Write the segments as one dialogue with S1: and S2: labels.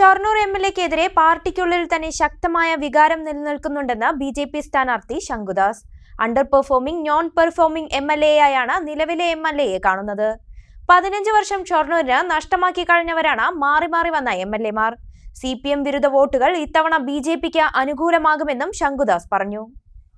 S1: ഷൊർണൂർ എംഎൽഎക്കെതിരെ പാർട്ടിക്കുള്ളിൽ തന്നെ ശക്തമായ വികാരം നിലനിൽക്കുന്നുണ്ടെന്ന് ബിജെപി സ്ഥാനാർത്ഥി ശംഖുദാസ്. അണ്ടർ പെർഫോമിംഗ്, നോൺ പെർഫോമിംഗ് എംഎൽഎയായാണ് നിലവിലെ എംഎൽഎയെ കാണുന്നത്. 15 വർഷം ഷൊർണൂരിന് നഷ്ടമാക്കി കഴിഞ്ഞവരാണ് മാറി മാറി വന്ന എംഎൽഎമാർ. CPM വിരുദ്ധ വോട്ടുകൾ ഇത്തവണ ബിജെപിക്ക് അനുകൂലമാകുമെന്നും ശംഖുദാസ് പറഞ്ഞു.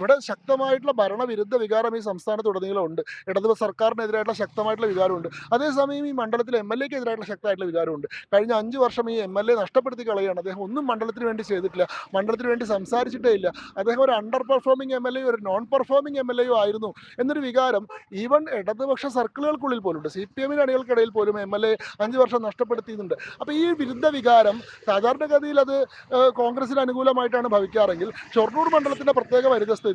S2: ഇവിടെ ശക്തമായിട്ടുള്ള ഭരണവിരുദ്ധ വികാരം ഈ സംസ്ഥാനത്തുടനീളം ഉണ്ട്. ഇടതു സർക്കാരിനെതിരായിട്ടുള്ള ശക്തമായിട്ടുള്ള വികാരമുണ്ട്. അതേസമയം ഈ മണ്ഡലത്തിൽ MLA ക്കെതിരായിട്ടുള്ള ശക്തമായിട്ടുള്ള വികാരമുണ്ട്. കഴിഞ്ഞ 5 വർഷം ഈ MLA നഷ്ടപ്പെടുത്തി കളയുകയാണ്. അദ്ദേഹം ഒന്നും മണ്ഡലത്തിന് വേണ്ടി ചെയ്തിട്ടില്ല, മണ്ഡലത്തിന് വേണ്ടി സംസാരിച്ചിട്ടേ ഇല്ല. അദ്ദേഹം ഒരു അണ്ടർ പെർഫോമിംഗ് MLA ഒരു നോൺ പെർഫോമിംഗ് MLA ആയിരുന്നു എന്നൊരു വികാരം ഈവൻ ഇടതുപക്ഷ സർക്കിളുകൾക്കുള്ളിൽ പോലുണ്ട്. CPM അണികൾക്കിടയിൽ പോലും MLA 5 വർഷം നഷ്ടപ്പെടുത്തിയിട്ടുണ്ട്. അപ്പോൾ ഈ വിരുദ്ധ വികാരം സാധാരണഗതിയിൽ അത് കോൺഗ്രസിന് അനുകൂലമായിട്ടാണ് ഭവിക്കാറെങ്കിൽ ഷൊർണൂർ മണ്ഡലത്തിൻ്റെ പ്രത്യേക പരിതസ്ഥിതിയിൽ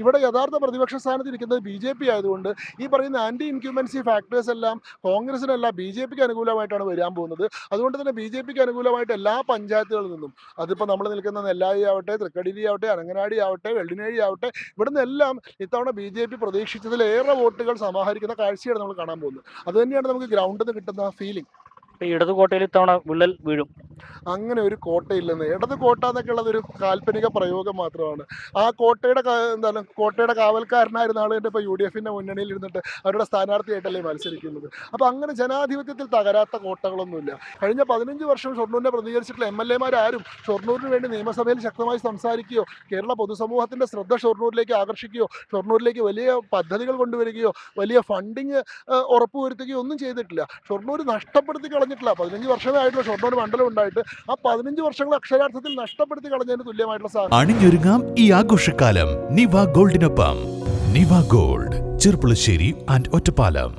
S2: ഇവിടെ യഥാർത്ഥ പ്രതിപക്ഷ സ്ഥാനത്തിരിക്കുന്നത് BJP ആയതുകൊണ്ട് ഈ പറയുന്ന ആൻറ്റി ഇൻക്യൂമൻസി ഫാക്ടേഴ്സ് എല്ലാം കോൺഗ്രസിനല്ല BJPക്ക് അനുകൂലമായിട്ടാണ് വരാൻ പോകുന്നത്. അതുകൊണ്ട് തന്നെ BJPക്ക് അനുകൂലമായിട്ട് എല്ലാ പഞ്ചായത്തുകളിൽ നിന്നും, അതിപ്പോൾ നമ്മൾ നിൽക്കുന്ന നെല്ലായി ആവട്ടെ, തൃക്കടിരി ആവട്ടെ, അനങ്ങനാടി ആവട്ടെ, വെള്ളിനേഴി ആവട്ടെ, ഇവിടുന്ന് എല്ലാം ഇത്തവണ BJP പ്രതീക്ഷിച്ചതിലേറെ വോട്ടുകൾ സമാഹരിക്കുന്ന കാഴ്ചയാണ് നമ്മൾ കാണാൻ പോകുന്നത്. അതുതന്നെയാണ് നമുക്ക് ഗ്രൗണ്ടിൽ നിന്ന് കിട്ടുന്ന ഫീലിംഗ്.
S3: ഇടതു കോട്ടയിൽ ഇത്തവണ വിള്ളൽ വീഴും.
S2: അങ്ങനെ ഒരു കോട്ടയില്ലെന്ന്. ഇടത് കോട്ട എന്നൊക്കെ ഉള്ളതൊരു കാൽപ്പനിക പ്രയോഗം മാത്രമാണ്. ആ കോട്ടയുടെ കോട്ടയുടെ കാവൽക്കാരനായിരുന്ന ആളുകളുടെ ഇപ്പോൾ UDFൻ്റെ മുന്നണിയിൽ ഇരുന്നിട്ട് അവരുടെ സ്ഥാനാർത്ഥിയായിട്ടല്ലേ മത്സരിക്കുന്നത്. അപ്പോൾ അങ്ങനെ ജനാധിപത്യത്തിൽ തകരാത്ത കോട്ടകളൊന്നുമില്ല. കഴിഞ്ഞ 15 വർഷം ഷൊർണൂരിനെ പ്രതികരിച്ചിട്ടുള്ള MLA-മാരും ഷൊർണൂരിന് വേണ്ടി നിയമസഭയിൽ ശക്തമായി സംസാരിക്കുകയോ കേരള പൊതുസമൂഹത്തിൻ്റെ ശ്രദ്ധ ഷൊർണൂരിലേക്ക് ആകർഷിക്കുകയോ ഷൊർണൂരിലേക്ക് വലിയ പദ്ധതികൾ കൊണ്ടുവരികയോ വലിയ ഫണ്ടിങ് ഉറപ്പുവരുത്തുകയോ ഒന്നും ചെയ്തിട്ടില്ല. ഷൊർണൂർ നഷ്ടപ്പെടുത്തി കളഞ്ഞിട്ടില്ല. 15 വർഷമേ ആയിട്ടുള്ള ഷൊർണൂർ മണ്ഡലം ഉണ്ടായിട്ട് ആ 15 വർഷങ്ങൾ അക്ഷരാർത്ഥത്തിൽ നഷ്ടപ്പെടുത്തി കളഞ്ഞതിന് തുല്യമായിട്ടുള്ള സാഹചര്യം.
S4: അണിഞ്ഞൊരുങ്ങാം ഈ ആഘോഷക്കാലം നിവ ഗോൾഡിനൊപ്പം. നിവ ഗോൾഡ്, ചെർപ്പുളശ്ശേരി ആൻഡ് ഒറ്റപ്പാലം.